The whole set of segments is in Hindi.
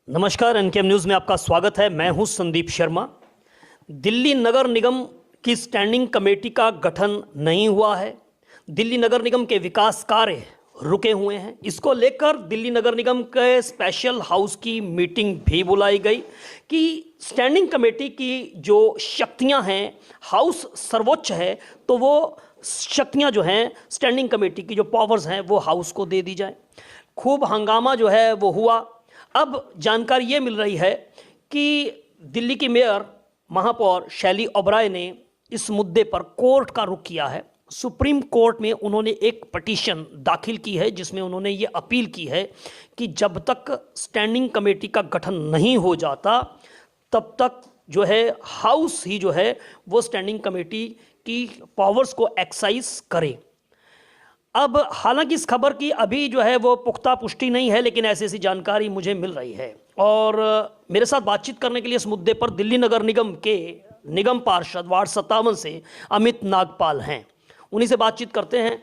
नमस्कार, एनकेएम न्यूज़ में आपका स्वागत है। मैं हूं संदीप शर्मा। दिल्ली नगर निगम की स्टैंडिंग कमेटी का गठन नहीं हुआ है। दिल्ली नगर निगम के विकास कार्य रुके हुए हैं। इसको लेकर दिल्ली नगर निगम के स्पेशल हाउस की मीटिंग भी बुलाई गई कि स्टैंडिंग कमेटी की जो शक्तियां हैं, हाउस सर्वोच्च है, तो वो शक्तियां जो हैं स्टैंडिंग कमेटी की जो पावर्स हैं वो हाउस को दे दी जाए। खूब हंगामा जो है वो हुआ। अब जानकारी ये मिल रही है कि दिल्ली की मेयर महापौर शैली ओबराय ने इस मुद्दे पर कोर्ट का रुख किया है। सुप्रीम कोर्ट में उन्होंने एक पिटीशन दाखिल की है जिसमें उन्होंने ये अपील की है कि जब तक स्टैंडिंग कमेटी का गठन नहीं हो जाता तब तक जो है हाउस ही जो है वो स्टैंडिंग कमेटी की पावर्स को एक्सरसाइज करे। अब हालांकि इस खबर की अभी जो है वो पुख्ता पुष्टि नहीं है, लेकिन ऐसी ऐसी जानकारी मुझे मिल रही है। और मेरे साथ बातचीत करने के लिए इस मुद्दे पर दिल्ली नगर निगम के निगम पार्षद वार्ड 57 से अमित नागपाल हैं। उन्हीं से बातचीत करते हैं।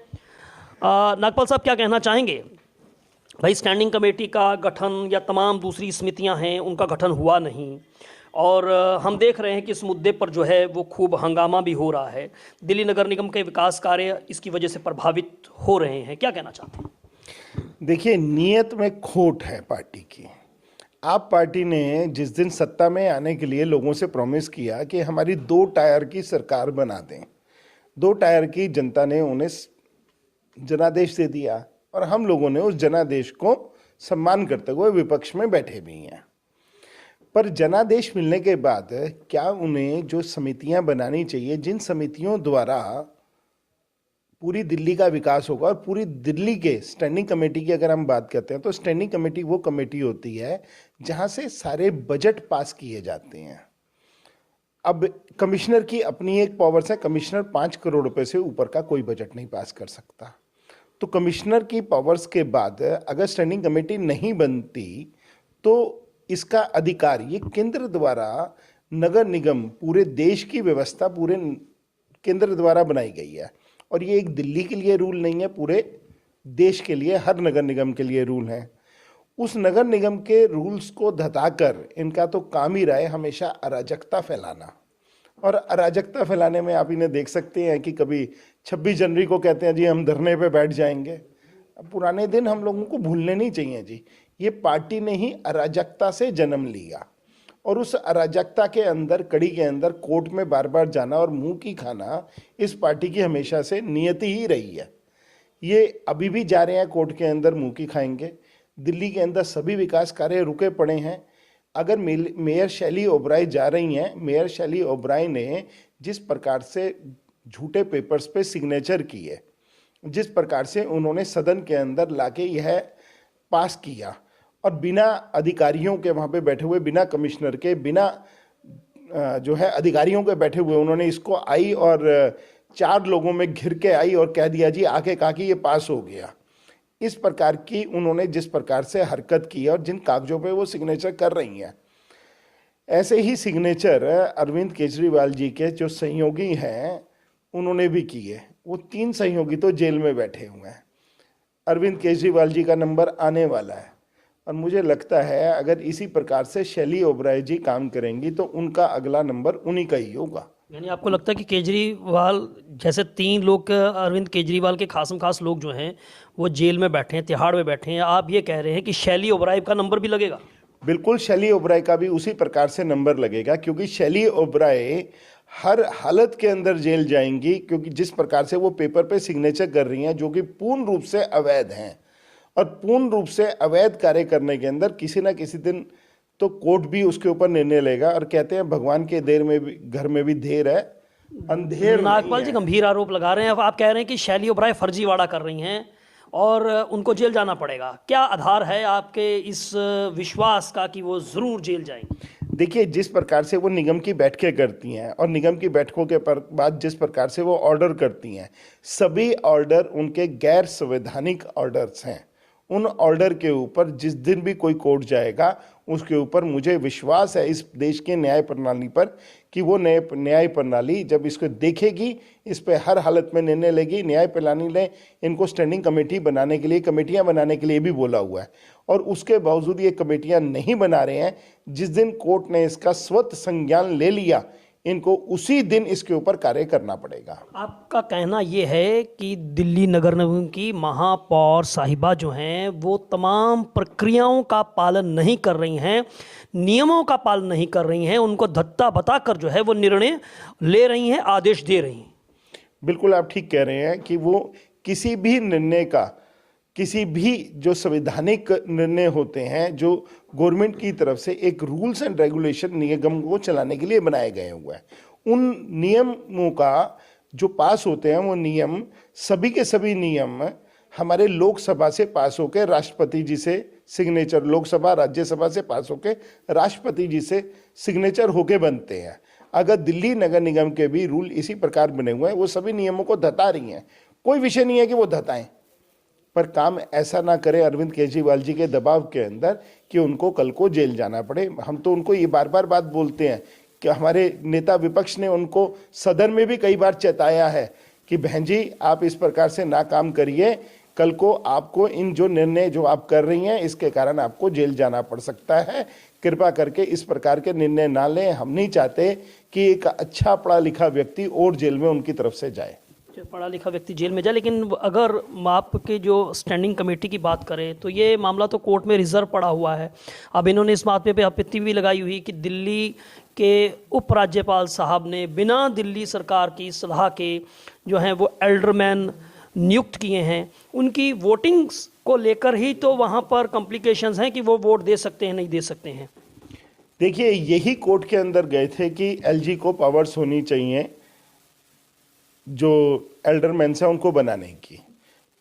नागपाल साहब, क्या कहना चाहेंगे? भाई, स्टैंडिंग कमेटी का गठन या तमाम दूसरी समितियां हैं उनका गठन हुआ नहीं, और हम देख रहे हैं कि इस मुद्दे पर जो है वो खूब हंगामा भी हो रहा है। दिल्ली नगर निगम के विकास कार्य इसकी वजह से प्रभावित हो रहे हैं। क्या कहना चाहते हैं? देखिए, नीयत में खोट है पार्टी की। आप पार्टी ने जिस दिन सत्ता में आने के लिए लोगों से प्रॉमिस किया कि हमारी 2 टायर की सरकार बना दें, 2 टायर की जनता ने उन्हें जनादेश दे दिया और हम लोगों ने उस जनादेश को सम्मान करते हुए विपक्ष में बैठे भी हैं। पर जनादेश मिलने के बाद क्या उन्हें जो समितियां बनानी चाहिए, जिन समितियों द्वारा पूरी दिल्ली का विकास होगा, और पूरी दिल्ली के स्टैंडिंग कमेटी की अगर हम बात करते हैं तो स्टैंडिंग कमेटी वो कमेटी होती है जहां से सारे बजट पास किए जाते हैं। अब कमिश्नर की अपनी एक पावर्स है, कमिश्नर 5 करोड़ रुपए से ऊपर का कोई बजट नहीं पास कर सकता। तो कमिश्नर की पावर्स के बाद अगर स्टैंडिंग कमेटी नहीं बनती तो इसका अधिकार ये केंद्र द्वारा, नगर निगम पूरे देश की व्यवस्था पूरे केंद्र द्वारा बनाई गई है, और ये एक दिल्ली के लिए रूल नहीं है, पूरे देश के लिए, हर नगर निगम के लिए रूल है। उस नगर निगम के रूल्स को धताकर इनका तो काम ही रहा है हमेशा अराजकता फैलाना। और अराजकता फैलाने में आप इन्हें देख सकते हैं कि कभी 26 जनवरी को कहते हैं जी हम धरने पे बैठ जाएंगे। अब पुराने दिन हम लोगों को भूलने नहीं चाहिए जी। ये पार्टी ने ही अराजकता से जन्म लिया, और उस अराजकता के अंदर, कड़ी के अंदर कोर्ट में बार बार जाना और मुंह की खाना इस पार्टी की हमेशा से नियति ही रही है। ये अभी भी जा रहे हैं कोर्ट के अंदर मुंह की खाएंगे। दिल्ली के अंदर सभी विकास कार्य रुके पड़े हैं। अगर मेयर शैली ओबराय जा रही हैं, मेयर शैली ओबराय ने जिस प्रकार से झूठे पेपर्स पे सिग्नेचर किए, जिस प्रकार से उन्होंने सदन के अंदर लाके यह पास किया, और बिना अधिकारियों के वहाँ पे बैठे हुए, बिना कमिश्नर के, बिना जो है अधिकारियों के बैठे हुए उन्होंने इसको आई और 4 लोगों में घिर के आई और कह दिया जी आके कहा कि ये पास हो गया। इस प्रकार की उन्होंने जिस प्रकार से हरकत की है और जिन कागजों पे वो सिग्नेचर कर रही हैं, ऐसे ही सिग्नेचर अरविंद केजरीवाल जी के जो सहयोगी हैं उन्होंने भी किए। वो 3 सहयोगी तो जेल में बैठे हुए हैं। अरविंद केजरीवाल जी का नंबर आने वाला है, और मुझे लगता है अगर इसी प्रकार से शैली ओबराय जी काम करेंगी तो उनका अगला नंबर उन्हीं का ही होगा। यानी आपको लगता है कि केजरीवाल जैसे 3 लोग, अरविंद केजरीवाल के खासम खास लोग जो हैं वो जेल में बैठे हैं, तिहाड़ में बैठे हैं, आप ये कह रहे हैं कि शैली ओबराय का नंबर भी लगेगा? बिल्कुल, शैली ओबराय का भी उसी प्रकार से नंबर लगेगा, क्योंकि शैली ओबराय हर हालत के अंदर जेल जाएंगी, क्योंकि जिस प्रकार से वो पेपर पे सिग्नेचर कर रही हैं जो कि पूर्ण रूप से अवैध हैं, और पूर्ण रूप से अवैध कार्य करने के अंदर किसी ना किसी दिन तो कोर्ट भी उसके ऊपर निर्णय लेगा। और कहते हैं भगवान के देर में भी, घर में भी देर है, अंधेर नागपाल जी गंभीर आरोप लगा रहे हैं। अब आप कह रहे हैं कि शैली ओबराय फर्जीवाड़ा कर रही हैं और उनको जेल जाना पड़ेगा। क्या आधार है आपके इस विश्वास का कि वो ज़रूर जेल जाएंगी? देखिए, जिस प्रकार से वो निगम की बैठकें करती हैं और निगम की बैठकों के बाद जिस प्रकार से वो ऑर्डर करती हैं, सभी ऑर्डर उनके गैर संवैधानिक ऑर्डर्स हैं। उन ऑर्डर के ऊपर जिस दिन भी कोई कोर्ट जाएगा उसके ऊपर मुझे विश्वास है इस देश के न्याय प्रणाली पर कि वो न्याय प्रणाली जब इसको देखेगी, इस पे हर हालत में निर्णय लेगी। न्याय प्रणाली ने इनको स्टैंडिंग कमेटी बनाने के लिए, कमेटियां बनाने के लिए भी बोला हुआ है, और उसके बावजूद ये कमेटियां नहीं बना रहे हैं। जिस दिन कोर्ट ने इसका स्वतः संज्ञान ले लिया, इनको उसी दिन इसके ऊपर कार्य करना पड़ेगा। आपका कहना ये है कि दिल्ली नगर निगम की महापौर साहिबा जो हैं वो तमाम प्रक्रियाओं का पालन नहीं कर रही हैं, नियमों का पालन नहीं कर रही हैं, उनको धत्ता बताकर जो है वो निर्णय ले रही हैं, आदेश दे रही हैं। बिल्कुल आप ठीक कह रहे हैं कि वो किसी भी निर्णय का, किसी भी जो संवैधानिक निर्णय होते हैं जो गवर्नमेंट की तरफ से एक रूल्स एंड रेगुलेशन निगम को चलाने के लिए बनाए गए हुए हैं, उन नियमों का जो पास होते हैं वो नियम, सभी के सभी नियम हमारे लोकसभा से पास होकर राष्ट्रपति जी से सिग्नेचर, लोकसभा राज्यसभा से पास होकर राष्ट्रपति जी से सिग्नेचर होके बनते हैं। अगर दिल्ली नगर निगम के भी रूल इसी प्रकार बने हुए हैं, वो सभी नियमों को धता रही हैं। कोई विषय नहीं है कि वो धताएं, पर काम ऐसा ना करे अरविंद केजरीवाल जी के दबाव के अंदर कि उनको कल को जेल जाना पड़े। हम तो उनको ये बार बार बात बोलते हैं कि हमारे नेता विपक्ष ने उनको सदन में भी कई बार चेताया है कि बहन जी आप इस प्रकार से ना काम करिए, कल को आपको इन जो निर्णय जो आप कर रही हैं इसके कारण आपको जेल जाना पड़ सकता है। कृपा करके इस प्रकार के निर्णय ना लें। हम नहीं चाहते कि एक अच्छा पढ़ा लिखा व्यक्ति और जेल में उनकी तरफ से जाए, पढ़ा लिखा व्यक्ति जेल में जाए। लेकिन अगर आपके जो स्टैंडिंग कमेटी की बात करें तो ये मामला तो कोर्ट में रिजर्व पड़ा हुआ है। अब इन्होंने इस बात पे आपत्ति भी लगाई हुई कि दिल्ली के उपराज्यपाल साहब ने बिना दिल्ली सरकार की सलाह के जो हैं वो एल्डरमैन नियुक्त किए हैं, उनकी वोटिंग्स को लेकर ही तो वहाँ पर कॉम्प्लिकेशंस हैं कि वो वोट दे सकते हैं नहीं दे सकते हैं। देखिए यही कोर्ट के अंदर गए थे कि एलजी को पावर्स होनी चाहिए जो एल्डरमैन है उनको बनाने की।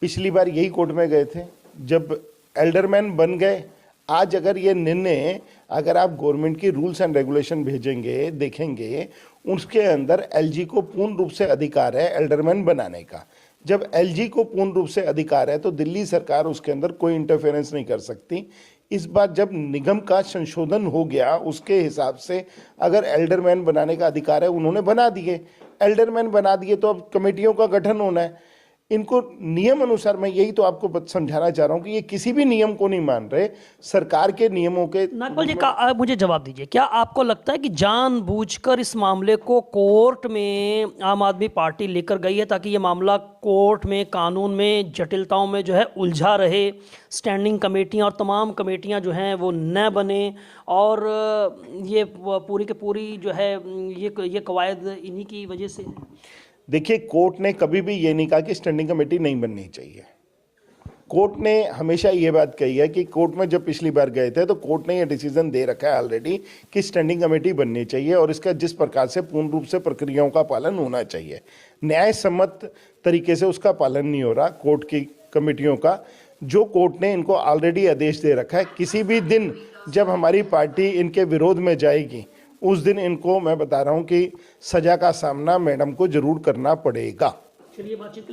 पिछली बार यही कोर्ट में गए थे जब एल्डरमैन बन गए। आज अगर ये निर्णय, अगर आप गवर्नमेंट की रूल्स एंड रेगुलेशन भेजेंगे, देखेंगे उसके अंदर एलजी को पूर्ण रूप से अधिकार है एल्डरमैन बनाने का। जब एलजी को पूर्ण रूप से अधिकार है तो दिल्ली सरकार उसके अंदर कोई इंटरफेरेंस नहीं कर सकती। इस बार जब निगम का संशोधन हो गया उसके हिसाब से अगर एल्डरमैन बनाने का अधिकार है, उन्होंने बना दिए, एल्डरमैन बना दिए, तो अब कमेटियों का गठन होना है। इनको नियम अनुसार, मैं यही तो आपको समझाना चाह रहा हूं कि ये किसी भी नियम को नहीं मान रहे, सरकार के नियमों के। नागपाल जी आप मुझे जवाब दीजिए, क्या आपको लगता है कि जानबूझकर इस मामले को कोर्ट में आम आदमी पार्टी लेकर गई है ताकि ये मामला कोर्ट में, कानून में, जटिलताओं में जो है उलझा रहे, स्टैंडिंग कमेटियां और तमाम कमेटियां जो हैं वो न बने, और ये पूरी की पूरी जो है ये कवायद इन्हीं की वजह से? देखिए कोर्ट ने कभी भी ये नहीं कहा कि स्टैंडिंग कमेटी नहीं बननी चाहिए। कोर्ट ने हमेशा ये बात कही है कि कोर्ट में जब पिछली बार गए थे तो कोर्ट ने ये डिसीजन दे रखा है ऑलरेडी कि स्टैंडिंग कमेटी बननी चाहिए और इसका जिस प्रकार से पूर्ण रूप से प्रक्रियाओं का पालन होना चाहिए, न्याय सम्मत तरीके से उसका पालन नहीं हो रहा कोर्ट की कमेटियों का। जो कोर्ट ने इनको ऑलरेडी आदेश दे रखा है, किसी भी दिन जब हमारी पार्टी इनके विरोध में जाएगी उस दिन इनको, मैं बता रहा हूं कि सजा का सामना मैडम को जरूर करना पड़ेगा। चलिए बातचीत